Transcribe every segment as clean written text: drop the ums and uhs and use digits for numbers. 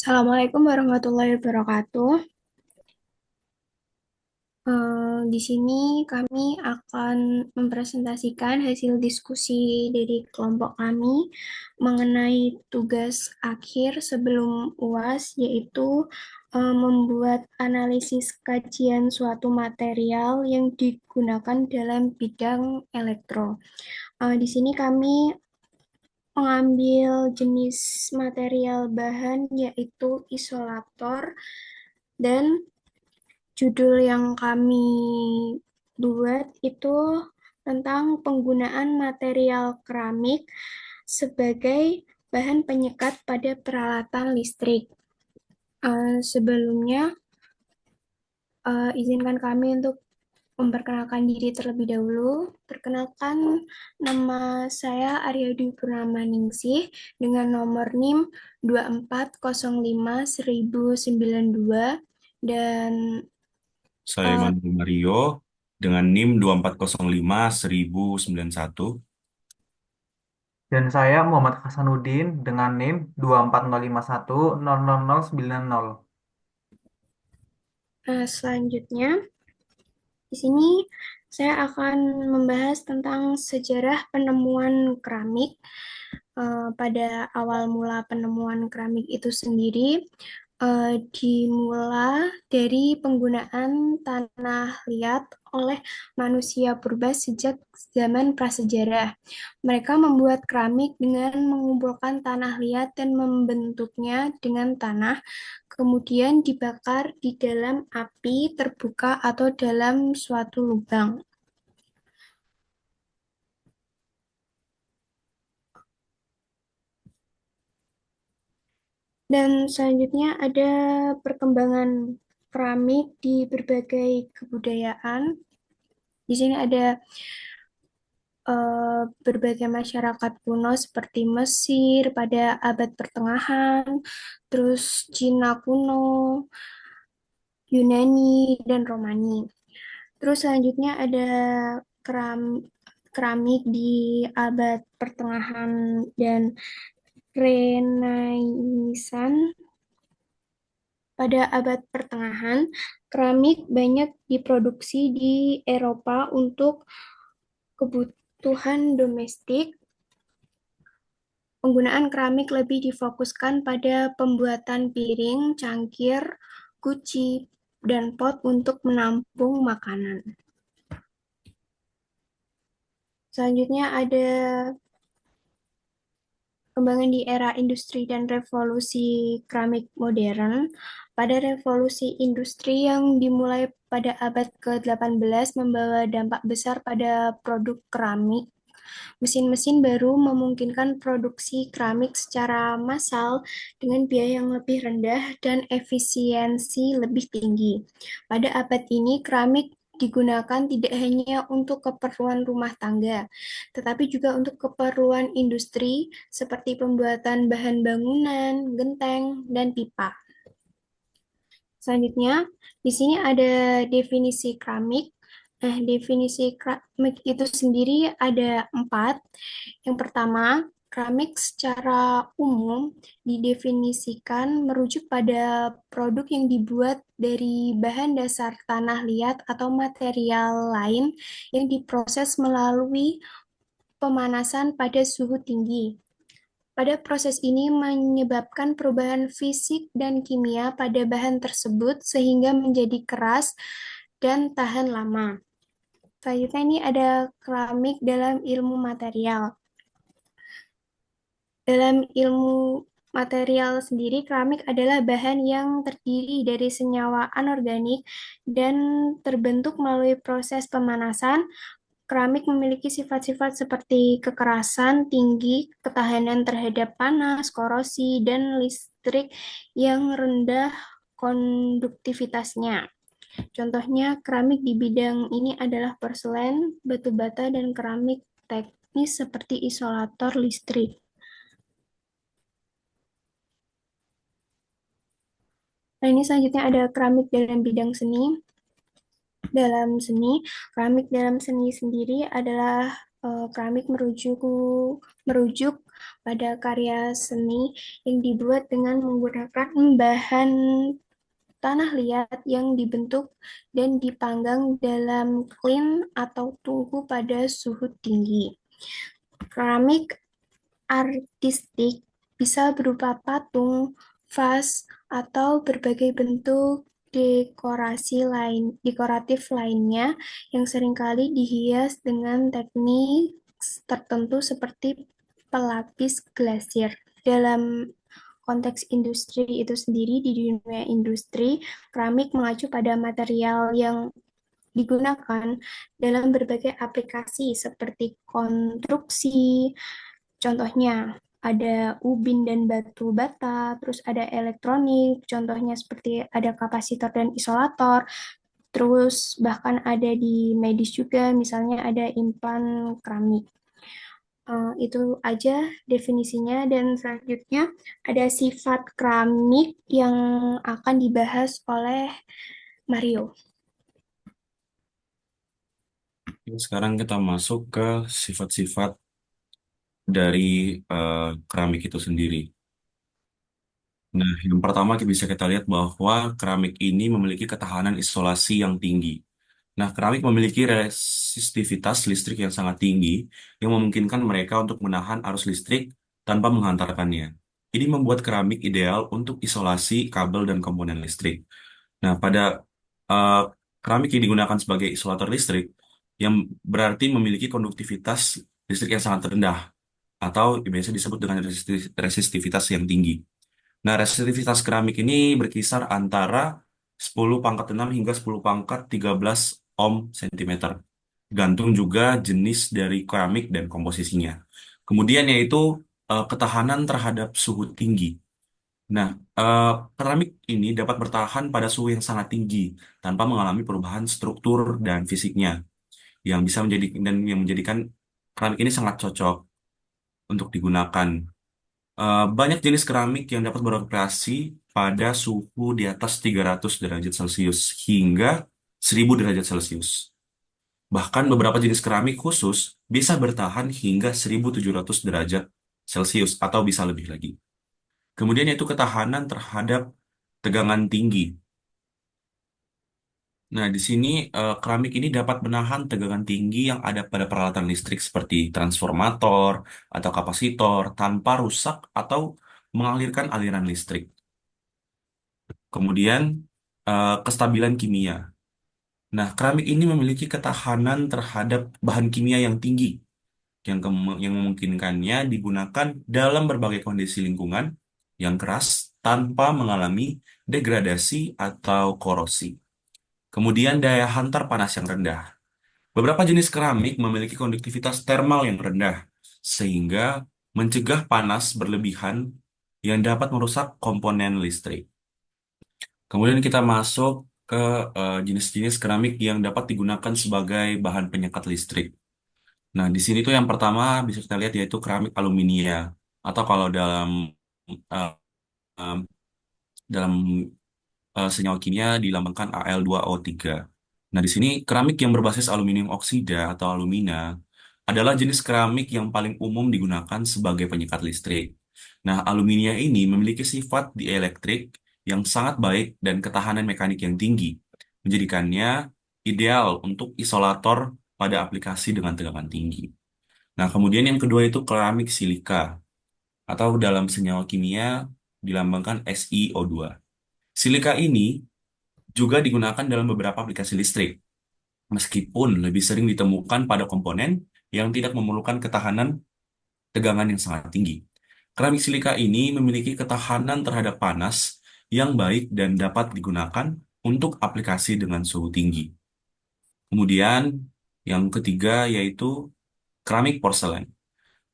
Assalamualaikum warahmatullahi wabarakatuh. Di sini kami akan mempresentasikan hasil diskusi dari kelompok kami mengenai tugas akhir sebelum UAS, yaitu membuat analisis kajian suatu material yang digunakan dalam bidang elektro. Di sini kami mengambil jenis material bahan yaitu isolator dan judul yang kami buat itu tentang penggunaan material keramik sebagai bahan penyekat pada peralatan listrik. Sebelumnya, izinkan kami untuk memperkenalkan diri terlebih dahulu. Perkenalkan, nama saya Arya Dwi Purnama Ningsih dengan nomor NIM 24051092 dan Saya eh, Immanuel Mario dengan NIM 24051091. Dan saya Muhammad Hasanuddin dengan NIM 24051000090. selanjutnya, di sini saya akan membahas tentang sejarah penemuan keramik. Pada awal mula penemuan keramik itu sendiri dimulai dari penggunaan tanah liat oleh manusia purba sejak zaman prasejarah. Mereka membuat keramik dengan mengumpulkan tanah liat dan membentuknya dengan tanah, kemudian dibakar di dalam api terbuka atau dalam suatu lubang. Dan selanjutnya ada perkembangan keramik di berbagai kebudayaan. Di sini ada berbagai masyarakat kuno seperti Mesir pada abad pertengahan, terus Cina kuno, Yunani, dan Romawi. Terus selanjutnya ada keram keramik di abad pertengahan dan Renaissance. Pada abad pertengahan, keramik banyak diproduksi di Eropa untuk kebutuhan domestik. Penggunaan keramik lebih difokuskan pada pembuatan piring, cangkir, guci, dan pot untuk menampung makanan. Selanjutnya ada perkembangan di era industri dan revolusi keramik modern. Pada revolusi industri yang dimulai pada abad ke-18 membawa dampak besar pada produk keramik. Mesin-mesin baru memungkinkan produksi keramik secara massal dengan biaya yang lebih rendah dan efisiensi lebih tinggi. Pada abad ini, keramik digunakan tidak hanya untuk keperluan rumah tangga, tetapi juga untuk keperluan industri seperti pembuatan bahan bangunan, genteng, dan pipa. Selanjutnya, di sini ada definisi keramik. Nah, definisi keramik itu sendiri ada 4. Yang pertama, keramik secara umum didefinisikan merujuk pada produk yang dibuat dari bahan dasar tanah liat atau material lain yang diproses melalui pemanasan pada suhu tinggi. Pada proses ini menyebabkan perubahan fisik dan kimia pada bahan tersebut sehingga menjadi keras dan tahan lama. Selanjutnya ini ada keramik dalam ilmu material. Dalam ilmu material sendiri, keramik adalah bahan yang terdiri dari senyawa anorganik dan terbentuk melalui proses pemanasan. Keramik memiliki sifat-sifat seperti kekerasan tinggi, ketahanan terhadap panas, korosi, dan listrik yang rendah konduktivitasnya. Contohnya, keramik di bidang ini adalah porselen, batu bata, dan keramik teknis seperti isolator listrik. Nah, ini selanjutnya ada keramik dalam bidang seni. Dalam seni, keramik dalam seni sendiri adalah keramik merujuk pada karya seni yang dibuat dengan menggunakan bahan tanah liat yang dibentuk dan dipanggang dalam klin atau tungku pada suhu tinggi. Keramik artistik bisa berupa patung, vas, atau berbagai bentuk dekoratif lainnya yang seringkali dihias dengan teknik tertentu seperti pelapis glasir. Dalam konteks industri itu sendiri, di dunia industri, keramik mengacu pada material yang digunakan dalam berbagai aplikasi seperti konstruksi. Contohnya ada ubin dan batu bata, terus ada elektronik, contohnya seperti ada kapasitor dan isolator, terus bahkan ada di medis juga, misalnya ada implan keramik. Itu aja definisinya dan selanjutnya ada sifat keramik yang akan dibahas oleh Mario. Sekarang kita masuk ke sifat-sifat dari keramik itu sendiri. Nah, yang pertama bisa kita lihat bahwa keramik ini memiliki ketahanan isolasi yang tinggi. Nah, keramik memiliki resistivitas listrik yang sangat tinggi yang memungkinkan mereka untuk menahan arus listrik tanpa menghantarkannya. Ini membuat keramik ideal untuk isolasi kabel dan komponen listrik. Nah, pada eh, keramik yang digunakan sebagai isolator listrik, yang berarti memiliki konduktivitas listrik yang sangat rendah, atau biasa disebut dengan resistivitas yang tinggi. Nah, resistivitas keramik ini berkisar antara 10 pangkat 6 hingga 10 pangkat 13 ohm sentimeter. Gantung juga jenis dari keramik dan komposisinya. Kemudian yaitu ketahanan terhadap suhu tinggi. Nah, eh, keramik ini dapat bertahan pada suhu yang sangat tinggi tanpa mengalami perubahan struktur dan fisiknya yang bisa menjadi dan yang menjadikan keramik ini sangat cocok untuk digunakan. Banyak jenis keramik yang dapat beroperasi pada suhu di atas 300 derajat Celcius hingga 1000 derajat Celcius. Bahkan beberapa jenis keramik khusus bisa bertahan hingga 1700 derajat Celcius atau bisa lebih lagi. Kemudian yaitu ketahanan terhadap tegangan tinggi. Nah, di sini keramik ini dapat menahan tegangan tinggi yang ada pada peralatan listrik seperti transformator atau kapasitor tanpa rusak atau mengalirkan aliran listrik. Kemudian, kestabilan kimia. Nah, keramik ini memiliki ketahanan terhadap bahan kimia yang tinggi, yang memungkinkannya digunakan dalam berbagai kondisi lingkungan yang keras tanpa mengalami degradasi atau korosi. Kemudian, daya hantar panas yang rendah. Beberapa jenis keramik memiliki konduktivitas termal yang rendah, sehingga mencegah panas berlebihan yang dapat merusak komponen listrik. Kemudian kita masuk ke jenis-jenis keramik yang dapat digunakan sebagai bahan penyekat listrik. Nah, di sini tuh yang pertama bisa kita lihat yaitu keramik aluminia atau kalau eh, em, dalam senyawa kimia dilambangkan Al2O3. Nah, di sini keramik yang berbasis aluminium oksida atau alumina adalah jenis keramik yang paling umum digunakan sebagai penyekat listrik. Nah, aluminia ini memiliki sifat dielektrik yang sangat baik dan ketahanan mekanik yang tinggi, menjadikannya ideal untuk isolator pada aplikasi dengan tegangan tinggi. Nah, kemudian yang kedua itu keramik silika atau dalam senyawa kimia dilambangkan SiO2. Silika ini juga digunakan dalam beberapa aplikasi listrik, meskipun lebih sering ditemukan pada komponen yang tidak memerlukan ketahanan tegangan yang sangat tinggi. Keramik silika ini memiliki ketahanan terhadap panas yang baik dan dapat digunakan untuk aplikasi dengan suhu tinggi. Kemudian, yang ketiga yaitu keramik porselen.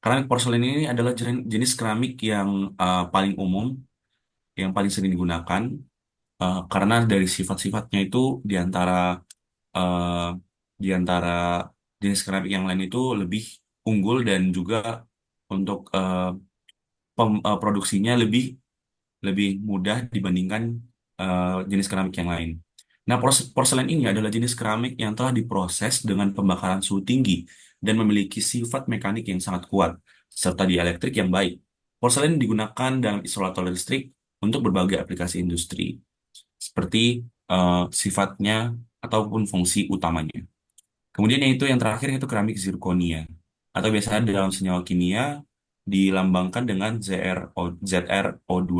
Keramik porselen ini adalah jenis keramik yang paling umum, yang paling sering digunakan karena dari sifat-sifatnya itu di antara eh, di antara jenis keramik yang lain itu lebih unggul dan juga untuk produksinya lebih lebih mudah dibandingkan jenis keramik yang lain. Nah, porselen ini adalah jenis keramik yang telah diproses dengan pembakaran suhu tinggi dan memiliki sifat mekanik yang sangat kuat, serta dielektrik yang baik. Porselen digunakan dalam isolator listrik untuk berbagai aplikasi industri, seperti sifatnya ataupun fungsi utamanya. Kemudian yang terakhir yaitu keramik zirconia, atau biasanya dalam senyawa kimia dilambangkan dengan ZrO2.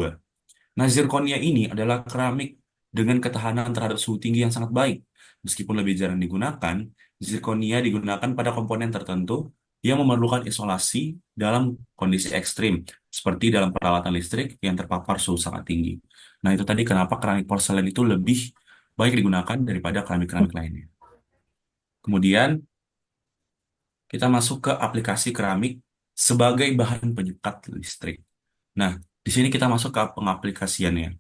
Nah, zirconia ini adalah keramik dengan ketahanan terhadap suhu tinggi yang sangat baik. Meskipun lebih jarang digunakan, zirconia digunakan pada komponen tertentu yang memerlukan isolasi dalam kondisi ekstrim, seperti dalam peralatan listrik yang terpapar suhu sangat tinggi. Nah, itu tadi kenapa keramik porselen itu lebih baik digunakan daripada keramik-keramik lainnya. Kemudian, kita masuk ke aplikasi keramik sebagai bahan penyekat listrik. Nah, di sini kita masuk ke pengaplikasiannya.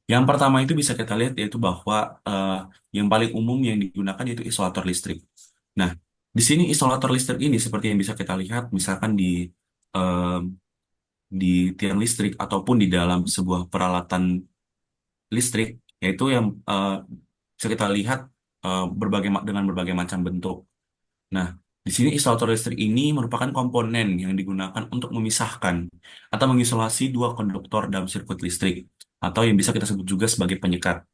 Yang pertama itu bisa kita lihat yaitu bahwa yang paling umum yang digunakan yaitu isolator listrik. Nah, di sini isolator listrik ini seperti yang bisa kita lihat misalkan eh, di tiang listrik ataupun di dalam sebuah peralatan listrik, yaitu yang bisa kita lihat dengan berbagai macam bentuk. Nah, di sini isolator listrik ini merupakan komponen yang digunakan untuk memisahkan atau mengisolasi dua konduktor dalam sirkuit listrik, atau yang bisa kita sebut juga sebagai penyekat,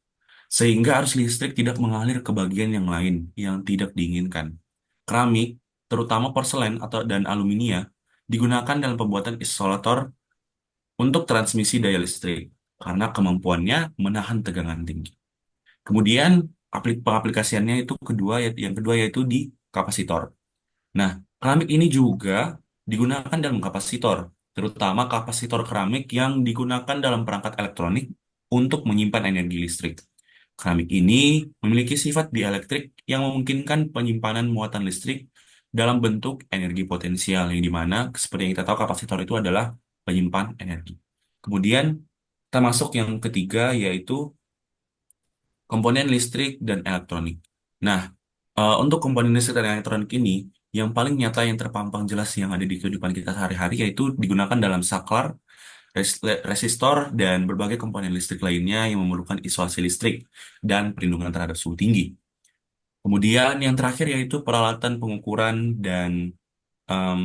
sehingga arus listrik tidak mengalir ke bagian yang lain yang tidak diinginkan. Keramik, terutama porselen atau dan aluminia, digunakan dalam pembuatan isolator untuk transmisi daya listrik karena kemampuannya menahan tegangan tinggi. Kemudian pengaplikasiannya itu yang kedua yaitu di kapasitor. Nah, keramik ini juga digunakan dalam kapasitor, terutama kapasitor keramik yang digunakan dalam perangkat elektronik untuk menyimpan energi listrik. Keramik ini memiliki sifat dielektrik yang memungkinkan penyimpanan muatan listrik dalam bentuk energi potensial, yang dimana seperti yang kita tahu kapasitor itu adalah penyimpan energi. Kemudian kita masuk yang ketiga yaitu komponen listrik dan elektronik. Nah, untuk komponen listrik dan elektronik ini, yang paling nyata yang terpampang jelas yang ada di kehidupan kita sehari-hari yaitu digunakan dalam saklar, resistor, dan berbagai komponen listrik lainnya yang memerlukan isolasi listrik dan perlindungan terhadap suhu tinggi. Kemudian yang terakhir yaitu peralatan pengukuran dan em,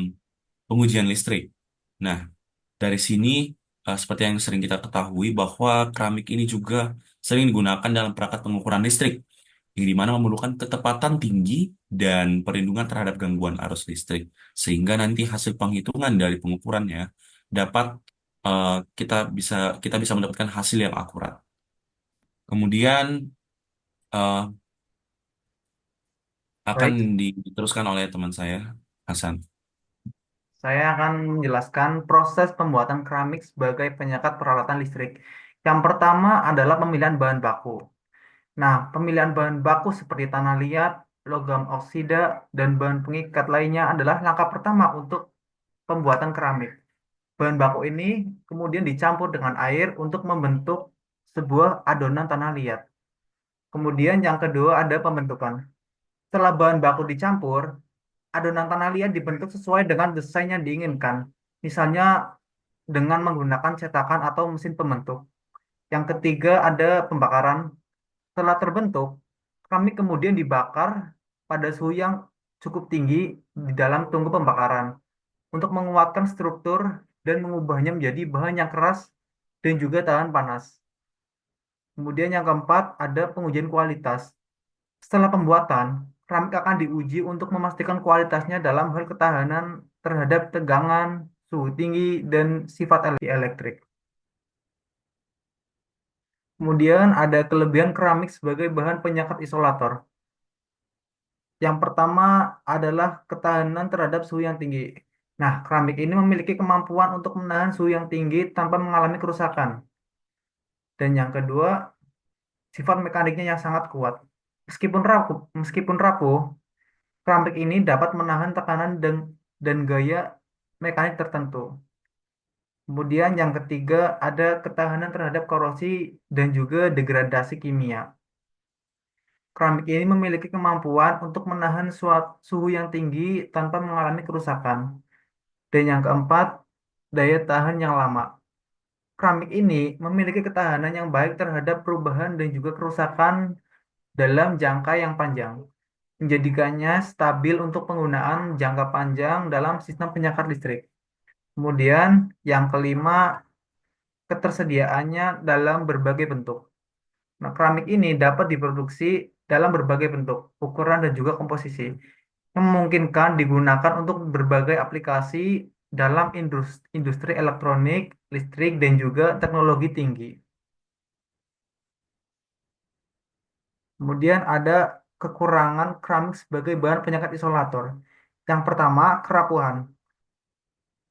pengujian listrik. Nah, dari sini, seperti yang sering kita ketahui bahwa keramik ini juga sering digunakan dalam perangkat pengukuran listrik, yang dimana memerlukan ketepatan tinggi dan perlindungan terhadap gangguan arus listrik, sehingga nanti hasil penghitungan dari pengukurannya dapat eh, kita kita bisa mendapatkan hasil yang akurat. Kemudian eh, akan Baik, diteruskan oleh teman saya, Hasan. saya akan menjelaskan proses pembuatan keramik sebagai penyekat peralatan listrik. Yang pertama adalah pemilihan bahan baku. Nah, pemilihan bahan baku seperti tanah liat, logam oksida, dan bahan pengikat lainnya adalah langkah pertama untuk pembuatan keramik. Bahan baku ini kemudian dicampur dengan air untuk membentuk sebuah adonan tanah liat. Kemudian yang kedua ada pembentukan. Setelah bahan baku dicampur, adonan tanah liat dibentuk sesuai dengan desain yang diinginkan. Misalnya dengan menggunakan cetakan atau mesin pembentuk. Yang ketiga ada pembakaran. Setelah terbentuk, kami kemudian dibakar pada suhu yang cukup tinggi di dalam tungku pembakaran untuk menguatkan struktur dan mengubahnya menjadi bahan yang keras dan juga tahan panas. Kemudian yang keempat ada pengujian kualitas. Setelah pembuatan, keramik akan diuji untuk memastikan kualitasnya dalam hal ketahanan terhadap tegangan, suhu tinggi, dan sifat elektrik. Kemudian ada kelebihan keramik sebagai bahan penyekat isolator. Yang pertama adalah ketahanan terhadap suhu yang tinggi. Nah, keramik ini memiliki kemampuan untuk menahan suhu yang tinggi tanpa mengalami kerusakan. Dan yang kedua, sifat mekaniknya yang sangat kuat. Meskipun rapuh, keramik ini dapat menahan tekanan dan gaya mekanik tertentu. Kemudian yang ketiga ada ketahanan terhadap korosi dan juga degradasi kimia. Keramik ini memiliki kemampuan untuk menahan suhu yang tinggi tanpa mengalami kerusakan. Dan yang keempat, daya tahan yang lama. Keramik ini memiliki ketahanan yang baik terhadap perubahan dan juga kerusakan dalam jangka yang panjang, menjadikannya stabil untuk penggunaan jangka panjang dalam sistem penyekat listrik. Kemudian yang kelima, ketersediaannya dalam berbagai bentuk. Nah, keramik ini dapat diproduksi dalam berbagai bentuk, ukuran, dan juga komposisi, yang memungkinkan digunakan untuk berbagai aplikasi dalam industri elektronik, listrik, dan juga teknologi tinggi. Kemudian ada kekurangan keramik sebagai bahan penyekat isolator. Yang pertama, kerapuhan.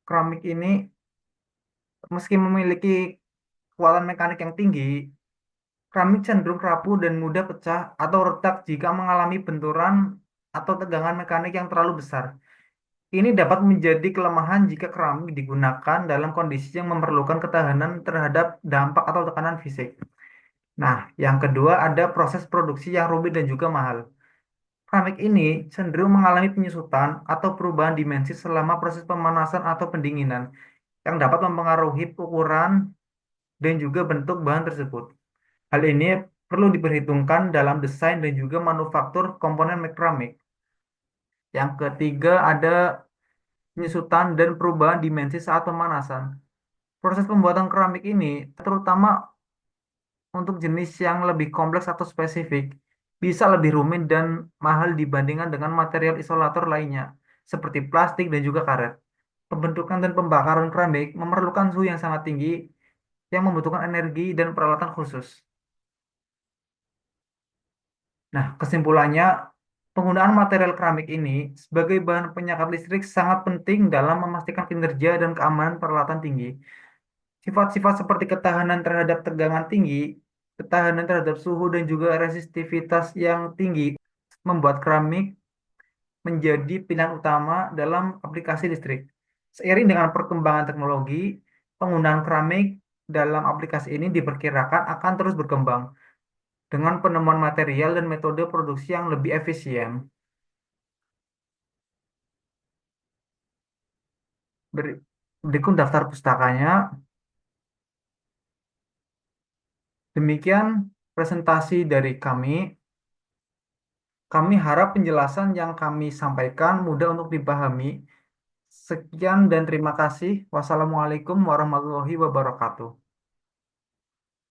Keramik ini meski memiliki kekuatan mekanik yang tinggi, keramik cenderung rapuh dan mudah pecah atau retak jika mengalami benturan atau tegangan mekanik yang terlalu besar. Ini dapat menjadi kelemahan jika keramik digunakan dalam kondisi yang memerlukan ketahanan terhadap dampak atau tekanan fisik. Nah, yang kedua ada proses produksi yang rumit dan juga mahal. Keramik ini cenderung mengalami penyusutan atau perubahan dimensi selama proses pemanasan atau pendinginan yang dapat mempengaruhi ukuran dan juga bentuk bahan tersebut. Hal ini perlu diperhitungkan dalam desain dan juga manufaktur komponen keramik. Yang ketiga ada penyusutan dan perubahan dimensi saat pemanasan. Proses pembuatan keramik ini, terutama untuk jenis yang lebih kompleks atau spesifik, bisa lebih rumit dan mahal dibandingkan dengan material isolator lainnya, seperti plastik dan juga karet. Pembentukan dan pembakaran keramik memerlukan suhu yang sangat tinggi yang membutuhkan energi dan peralatan khusus. Nah, kesimpulannya, penggunaan material keramik ini sebagai bahan penyekat listrik sangat penting dalam memastikan kinerja dan keamanan peralatan tinggi. Sifat-sifat seperti ketahanan terhadap tegangan tinggi, ketahanan terhadap suhu, dan juga resistivitas yang tinggi membuat keramik menjadi pilihan utama dalam aplikasi listrik. Seiring dengan perkembangan teknologi, penggunaan keramik dalam aplikasi ini diperkirakan akan terus berkembang dengan penemuan material dan metode produksi yang lebih efisien. Berikut daftar pustakanya. Demikian presentasi dari kami. Kami harap penjelasan yang kami sampaikan mudah untuk dipahami. Sekian dan terima kasih. Wassalamualaikum warahmatullahi wabarakatuh.